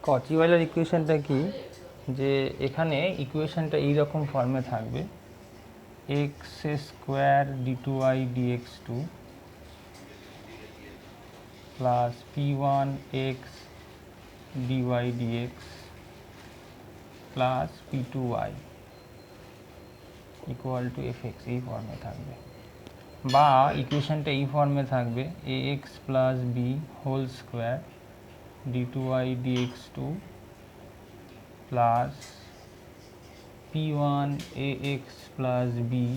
কচি অয়েলার ইকুয়েশনটা কি, যে এখানে ইকুয়েশনটা এই রকম ফর্মে থাকবে x square d two y d x two plus p one x d y d x plus p two y equal to f x, এই ফর্মে থাকবে। বা ইকুয়েশনটা এই ফর্মে থাকবে a x plus b whole square d two y d x two plus p one a x plus b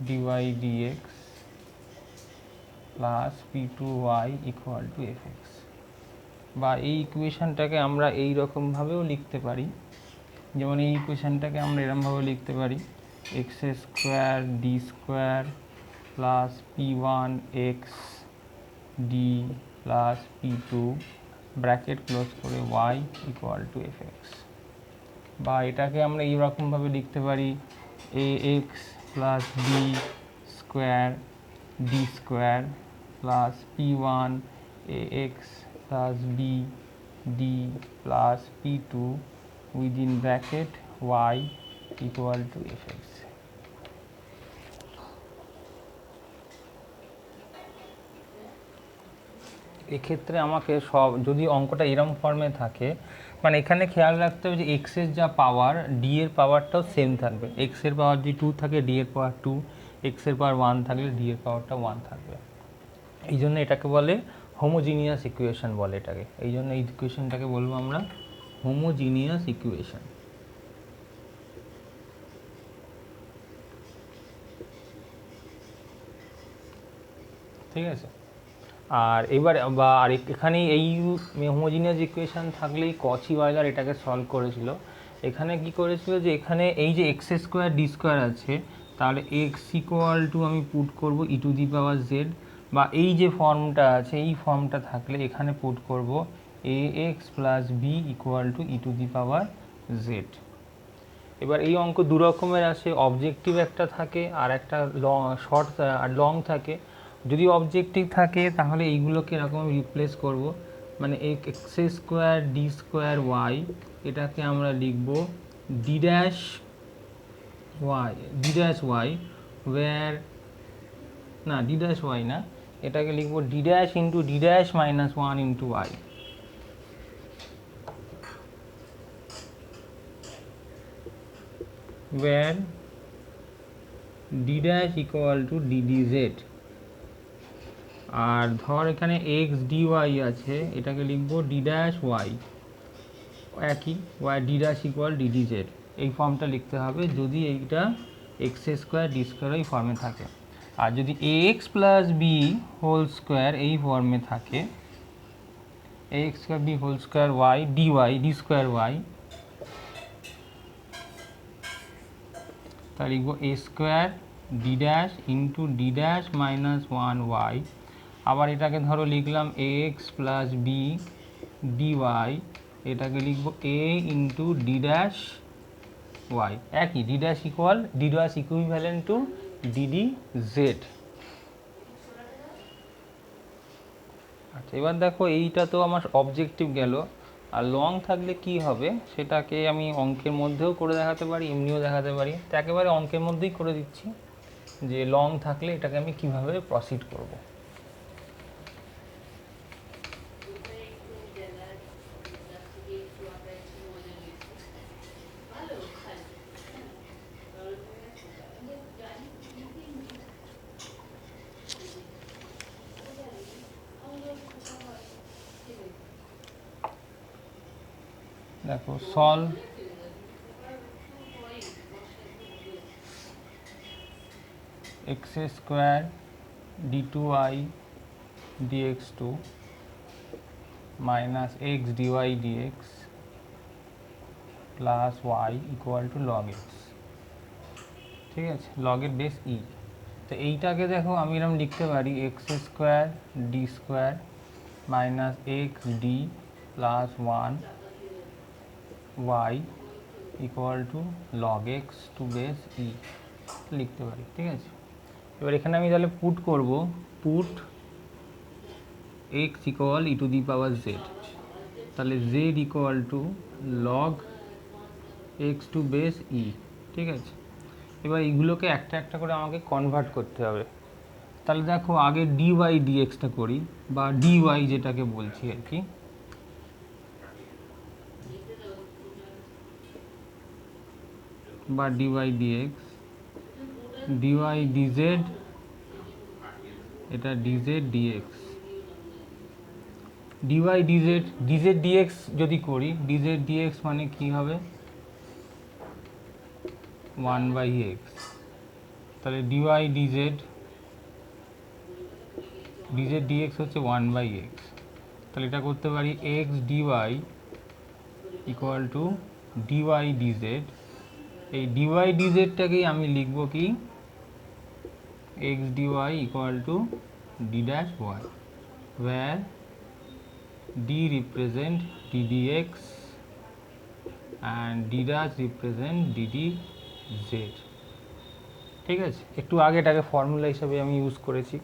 d y d x plus p two y equal to f x. বা এই ইকুয়েশনটাকে আমরা এই রকমভাবেও লিখতে পারি, যেমন এই ইকুয়েশনটাকে আমরা এরকমভাবে লিখতে পারি x square d square plus p one x d plus p two bracket close করে y equal to f x. বা এটাকে আমরা এইরকমভাবে লিখতে পারি a x plus b square d square plus p one a x plus b d plus p two within bracket y equal to f x. এক্ষেত্রে আমাকে সব, যদি অঙ্কটা এরম ফর্মে থাকে, মানে এখানে খেয়াল রাখতে হবে যে এক্সের যা পাওয়ার ডি এর পাওয়ারটাও সেম থাকবে। এক্সের পাওয়ার যদি 2 থাকে ডি এর পাওয়ার 2, এক্সের পাওয়ার 1 থাকলে ডি এর পাওয়ারটা 1 থাকবে। এই জন্য এটাকে বলে হোমোজিনিয়াস ইকুয়েশন বলে এটাকে। এই জন্য এই ইকুয়েশনটাকে বলবো আমরা হোমোজিনিয়াস ইকুয়েশন। ঠিক আছে। আর এবার বা আর এখানে এই হোমোজিনিয়াস ইকুয়েশন থাকলেই কচি অয়েলার এটাকে সলভ করেছিল। এখানে কি করেছিল যে এখানে এই যে এক্স স্কোয়ার ডি স্কোয়ার আছে, তাহলে এক্স ইকুয়াল টু আমি পুট করব ই টু দি পাওয়ার জেড, বা এই যে ফর্মটা আছে এই ফর্মটা থাকলে এখানে পুট করব a x plus b equal to e to the power z. এবার এই অঙ্ক দু রকমের আসে, অবজেক্টিভ একটা থাকে আর একটা শর্ট আর লং থাকে। যদি অবজেক্টিভ থাকে তাহলে এইগুলোকে এরকম রিপ্লেস করব, মানে x square d square y, এটাকে আমরা লিখব ডি ড্যাশ ওয়াই ওয়্যার, না ডি ড্যাশ ওয়াই না, এটাকে লিখব d dash into d dash minus one into y. where d dash equal to ddz। আর ধর এখানে x dy আছে, এটাকে লিখবো d dash y, একই y d dash equal ddz। এই ফর্মটা লিখতে হবে যদি এইটা x স্কোয়ার ডি স্কোয়ার এই ফর্মে থাকে। আর যদি ax plus b whole square এই ফর্মে থাকে, ax square b whole square y dy d square y, তাহলে লিখবো a square D dash into d dash minus one y. আবার এটাকে ধরো লিখলাম a x plus b d y, এটাকে লিখবো a into d dash y, একই d dash equivalent to DD z. আচ্ছা, এবার দেখো এইটা তো আমার অবজেক্টিভ গেল। আর লং থাকলে কি হবে সেটাকে আমি অঙ্কের মধ্যেও করে দেখাতে পারি, এমনিও দেখাতে পারি। তো একেবারে অঙ্কের মধ্যেই করে দিচ্ছি যে লং থাকলে এটাকে আমি কিভাবে প্রসিড করব। দেখো solve x square d two y d x two minus x d y d x plus y equal to log x. ঠিক আছে, লগের বেস ই। তো এইটাকে দেখো আমি এরকম লিখতে পারি x square d square minus x d plus one y equal to log x to base e লিখতে পারি। ঠিক আছে, এবার এখানে আমি তাহলে পুট করব, put x equal e to the power z. তাহলে z equal to log x to base e. ঠিক আছে, এবার এইগুলোকে একটা একটা করে আমাকে কনভার্ট করতে হবে। তাহলে দেখো আগে ডিওয়াই ডিএক্সটা করি, বা ডিওয়াই যেটাকে বলছি আর কি। বা ডিওয়াই ডিএক্স, ডিওয়াই ডিজেড, এটা d z d x. D y d z, d z d x যদি করি, ডিজেড ডিএক্স মানে কি হবে, 1/x। তাহলে ডিওয়াই ডিজেড, ডিজেড ডিএক্স হচ্ছে 1/x। তাহলে এটা করতে পারি x d y equal to d y d z. এই ডিওয়াই ডিজেডটাকেই আমি লিখব কি, x d y equal to D dash y, where d represent ddx and d dash represent ddz। ঠিক আছে, একটু আগে এটাকে ফর্মুলা হিসাবে আমি ইউজ করেছি।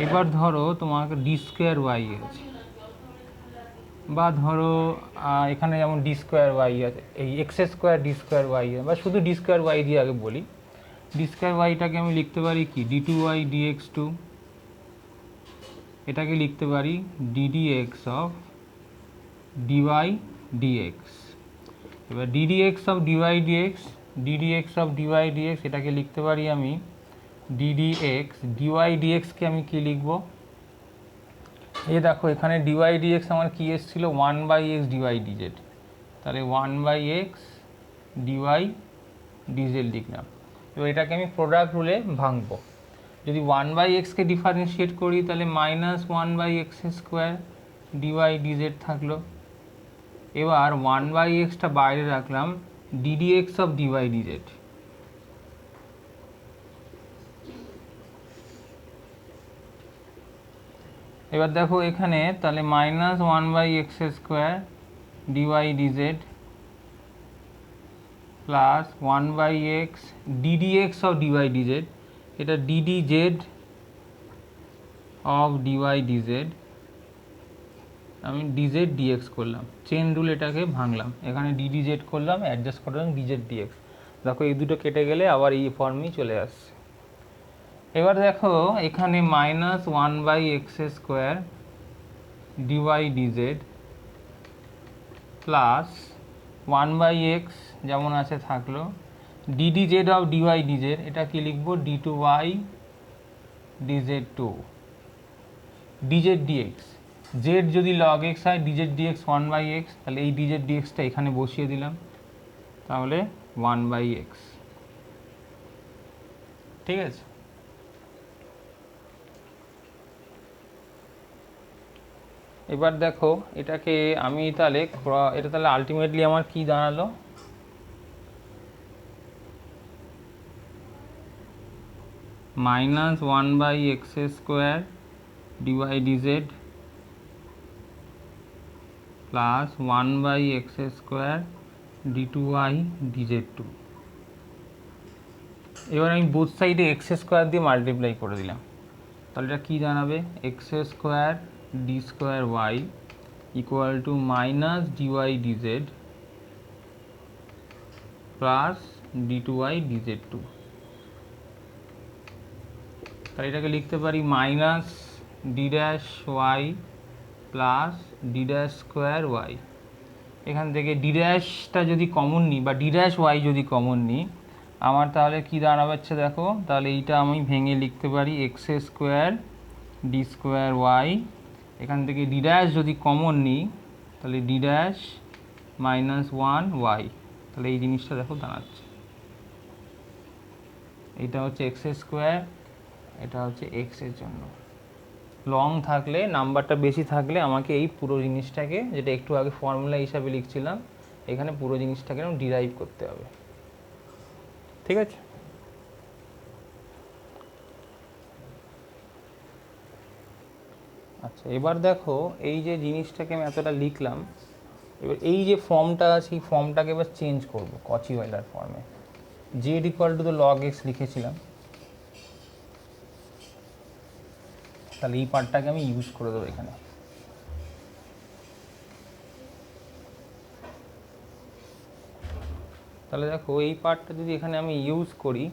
এবার ধরো তোমাকে ডি স্কোয়ার ওয়াই আছে, বা ধরো এখানে যেমন ডি স্কোয়ার ওয়াই আছে, এই x square d square y আছে, বা শুধু ডি স্কোয়ার ওয়াই দিয়ে আগে বলি। ডি স্কোয়ার ওয়াইটাকে আমি লিখতে পারি কি, d two y d x two, এটাকে লিখতে পারি ddx অফ dy dx। এবার ddx অফ dy dx, ddx অফ dy dx এটাকে লিখতে পারি আমি ddx, dy dx কে আমি কি লিখব, এই দেখো এখানে dy dx আমার কি এসেছিল, 1/x dy dz। তাহলে 1/x dy dz লিখলাম। এবার এটাকে আমি প্রোডাক্ট রুলে ভাঙবো। যদি 1/x কে ডিফারেন্সিয়েট করি তাহলে -1/x স্কোয়ার ডিওয়াই ডিজেড থাকলো। এবার 1/xটা বাইরে রাখলাম, ddx অফ ডিওয়াই ডিজেড। এবার দেখো এখানে তাহলে -1/x square d y d z plus 1/x ddx অফ ডিওয়াই ডিজেড, এটা ddz অফ ডিওয়াই ডিজেড, আমি dz dx করলাম, চেন রুল এটাকে ভাঙলাম, এখানে ddz করলাম, অ্যাডজাস্ট করলাম dz dx। দেখো এই দুটো কেটে গেলে আবার এই ফর্মেই চলে আসছে। এবার দেখো এখানে -1/x square d y d z plus 1/x যেমন আছে থাকলো, ddz অফ ডিওয়াই ডিজেড, এটা কি লিখবো, d2y dz2, dz dx, z যদি log x হয় dz dx 1/x, তাহলে এই dz dxটা এখানে বসিয়ে দিলাম, তাহলে 1/x। ঠিক আছে, এবার দেখো এটাকে আমি তাহলে, এটা তাহলে আলটিমেটলি আমার কি দাঁড়ালো, -1/x square d y d z plus 1/x square d2y dz2। এবার আমি বোথ সাইডে এক্স স্কোয়ার দিয়ে মাল্টিপ্লাই করে দিলাম, তাহলে এটা কী দাঁড়াবে, x square d square y equal to minus d y d z plus d2y dz2। তাহলে এটাকে লিখতে পারি minus D dash y plus d dash square y. এখান থেকে ডি ড্যাশটা যদি কমন নিই, বা ডি ড্যাশ ওয়াই যদি কমন নিই, আমার তাহলে কী দাঁড়াচ্ছে দেখো, তাহলে এইটা আমি ভেঙে লিখতে পারি x square d square y, এখান থেকে ডি ড্যাশ যদি কমন নিই তাহলে ডি ড্যাশ -1 ওয়াই। তাহলে এই জিনিসটা দেখো দাঁড়াচ্ছে, এইটা হচ্ছে এক্স স্কোয়ার, এটা হচ্ছে এক্সের জন্য। লং থাকলে, নাম্বারটা বেশি থাকলে আমাকে এই পুরো জিনিসটাকে, যেটা একটু আগে ফর্মুলা হিসাবে লিখছিলাম, এখানে পুরো জিনিসটাকে ডিরাইভ করতে হবে। ঠিক আছে, আচ্ছা এবার দেখো এই যে জিনিসটাকে আমি এতটা লিখলাম, এবার এই যে ফর্মটা আছে এই ফর্মটাকে এবার চেঞ্জ করবো কচি ওয়েলার ফর্মে। Z equal to the log x লিখেছিলাম, তাহলে এই পার্টটাকে আমি ইউজ করে দেবো এখানে। তাহলে দেখো এই পার্টটা যদি এখানে আমি ইউজ করি,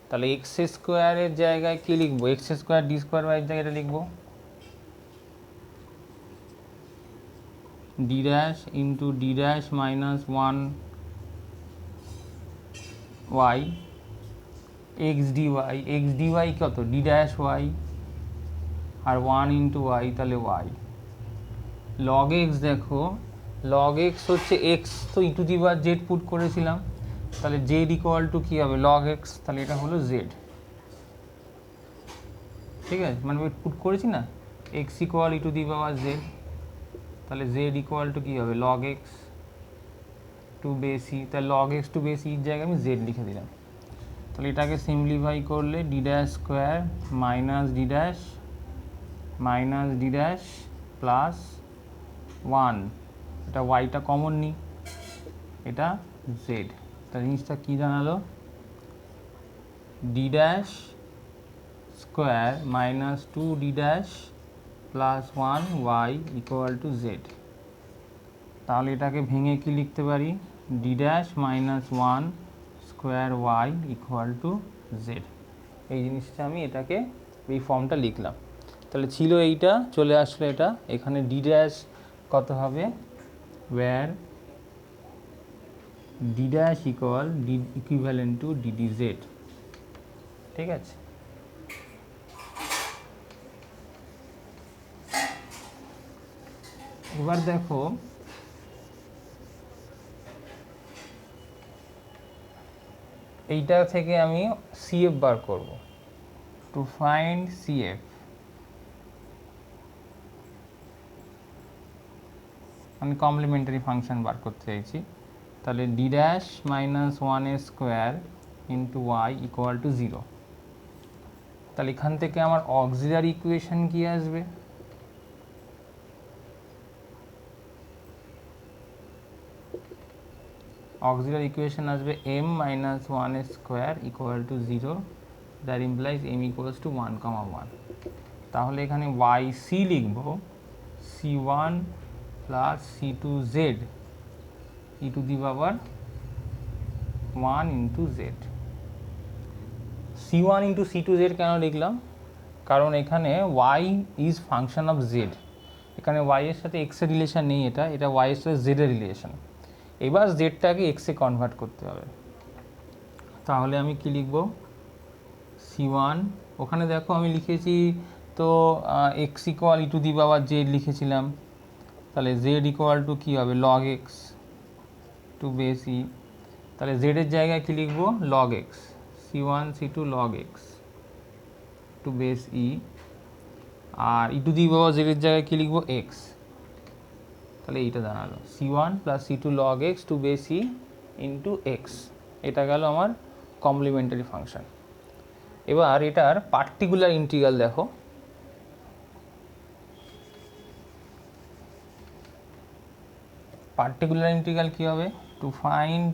তাহলে এক্স স্কোয়ারের জায়গায় কী লিখবো, এক্স স্কোয়ার ডি স্কোয়ার ওয়াইয়ের জায়গাটা লিখবো d dash into d dash minus one y x d y কত ডি ড্যাশ ওয়াই আর ওয়ান ইন্টু ওয়াই, তাহলে ওয়াই লগ এক্স। দেখো লগ এক্স হচ্ছে এক্স, তো e to the power z put করেছিলাম, তাহলে জেড ইকুয়াল টু কী হবে লগ এক্স, তাহলে এটা হলো জেড। ঠিক আছে, মানে পুট করেছি না x equal e to the power z, তাহলে জেড ইকুয়াল টু কী হবে লগ এক্স টু বেসি, তাহলে লগ এক্স টু বেসির জায়গায় আমি জেড লিখে দিলাম। তাহলে এটাকে সিম্পলিফাই করলে D dash square minus D dash plus one, এটা ওয়াইটা কমন নিই, এটা জেড। তাহলে জিনিসটা কী জানালো, d dash square minus two D dash plus one y equal to z. তাহলে এটাকে ভেঙে কি লিখতে পারি, d dash minus one square y equal to z. এই জিনিসটা আমি এটাকে এই ফর্মটা লিখলাম। তাহলে ছিল এইটা, চলে আসলো এটা, এখানে ডি ড্যাশ কত হবে, where D dash equal D equivalent to DD Z. ঠিক আছে, এবার দেখো এইটা থেকে আমি সিএফ বার করব, টু ফাইন্ড সিএফ মানে কমপ্লিমেন্টারি ফাংশন বার করতে চাইছি। তাহলে D dash minus one square into Y equal to zero. তাহলে এখান থেকে আমার অক্সিলারি ইকুয়েশন কি আসবে, অক্সিলারি ইকুয়েশন আসবে M minus one square equal to zero, that implies M equals to one comma one. তাহলে এখানে ওয়াই সি লিখব C one plus C two Z E to the power one into Z. C one into C two Z কেন লিখলাম, কারণ এখানে Y is function of Z, এখানে Y এর সাথে এক্সের রিলেশন নেই, এটা ওয়াই এর সাথে জেডের রিলেশন। এবার জেডটাকে এক্সে কনভার্ট করতে হবে, তাহলে আমি কি লিখব সি ওয়ান, ওখানে দেখো আমি লিখেছি তো x equal e to the power z লিখেছিলাম, তাহলে জেড ইকুয়াল টু কী হবে log x to base e, তাহলে জেডের জায়গায় কী লিখব log x, c one c two log x to base e, আর ই টু দি পাওয়ার জেডের জায়গায় কী লিখব এক্স। তাহলে এইটা দাঁড়ালো c one plus C two log x to base e into x, এটা গেল আমার কমপ্লিমেন্টারি ফাংশন। এবার এটার পার্টিকুলার ইন্টিগ্রাল দেখো, পার্টিকুলার ইন্টিগ্রাল কী হবে, টু ফাইন্ড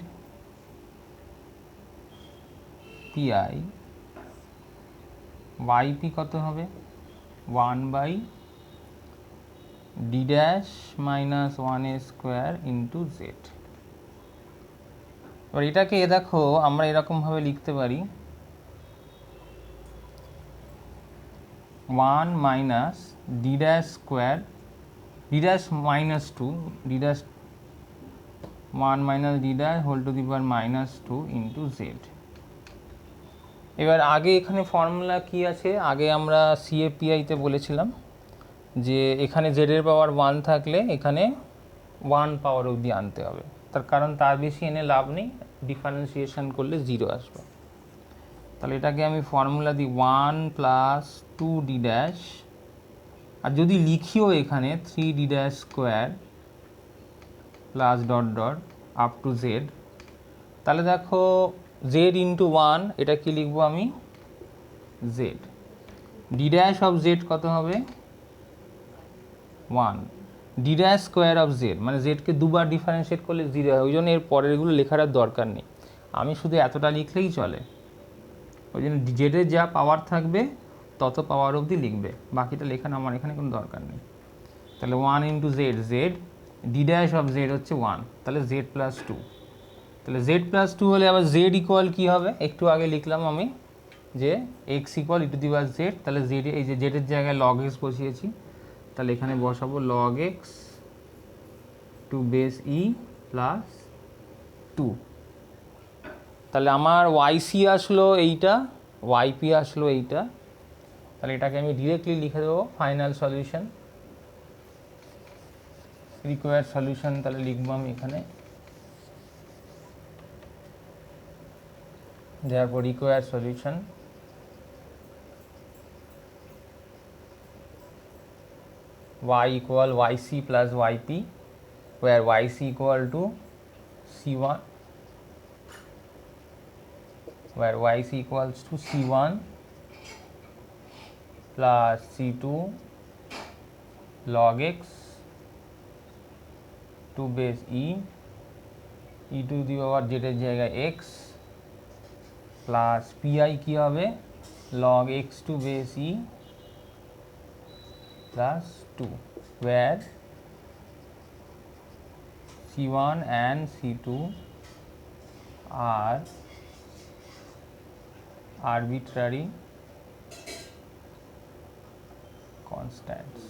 পিআই ওয়াইপি কত হবে one by D dash minus one square into Z. এবার এটাকে দেখো আমরা এরকমভাবে লিখতে পারি one minus D dash square D dash minus two D dash one minus D dash whole to the power minus two into Z. এবার আগে এখানে ফর্মুলা কি আছে, আগে আমরা সিএপিআইতে বলেছিলাম যে এখানে জেডের পাওয়ার ওয়ান থাকলে এখানে ওয়ান পাওয়ার অবধি আনতে হবে, তার কারণ তার বেশি এনে লাভ নেই, ডিফারেন্সিয়েশন করলে জিরো আসবে। তাহলে এটাকে আমি ফর্মুলা দিই one plus two D dash, আর যদি লিখিও এখানে three d dash square plus dot dot up to z, তাহলে দেখো জেড ইন্টু ওয়ান, এটা কি লিখবো আমি z, d dash of z কত হবে one, d dash square of z মানে জেডকে দুবার ডিফারেন্সিয়েট করলে জিরো হয়, ওই জন্য এর পরেরগুলো লেখার আর দরকার নেই, আমি শুধু এতটা লিখলেই চলে। ওই জন্য জেডের যা পাওয়ার থাকবে তত পাওয়ার অবধি লিখবে, বাকিটা লেখার আমার এখানে কোনো দরকার নেই। তাহলে one into Z, Z d dash of Z হচ্ছে ওয়ান, তাহলে জেড প্লাস টু, তাহলে জেড প্লাস টু হলে আবার জেড ইকুয়াল কী হবে, একটু আগে লিখলাম আমি যে x equal e to the power z, তাহলে জেড এই যে জেডের জায়গায় লগ এক্স বসিয়েছি, তাহলে এখানে বসাবো log x to base E plus two. তাহলে আমার ওয়াইসি আসলো এইটা, ওয়াইপি আসলো এইটা, তাহলে এটাকে আমি ডিরেক্টলি লিখে দেবো ফাইনাল সলিউশন, রিকোয়ার্ড সলিউশন, তাহলে লিখবো আমি এখানে therefore required solution y equal yc plus yp, where yc equal to c1, where yc equals to c1 plus c2 log x to base e to the power z এর জায়গায় x plus pi কি হবে log x to base e plus 2, where c1 and c2 are arbitrary constants.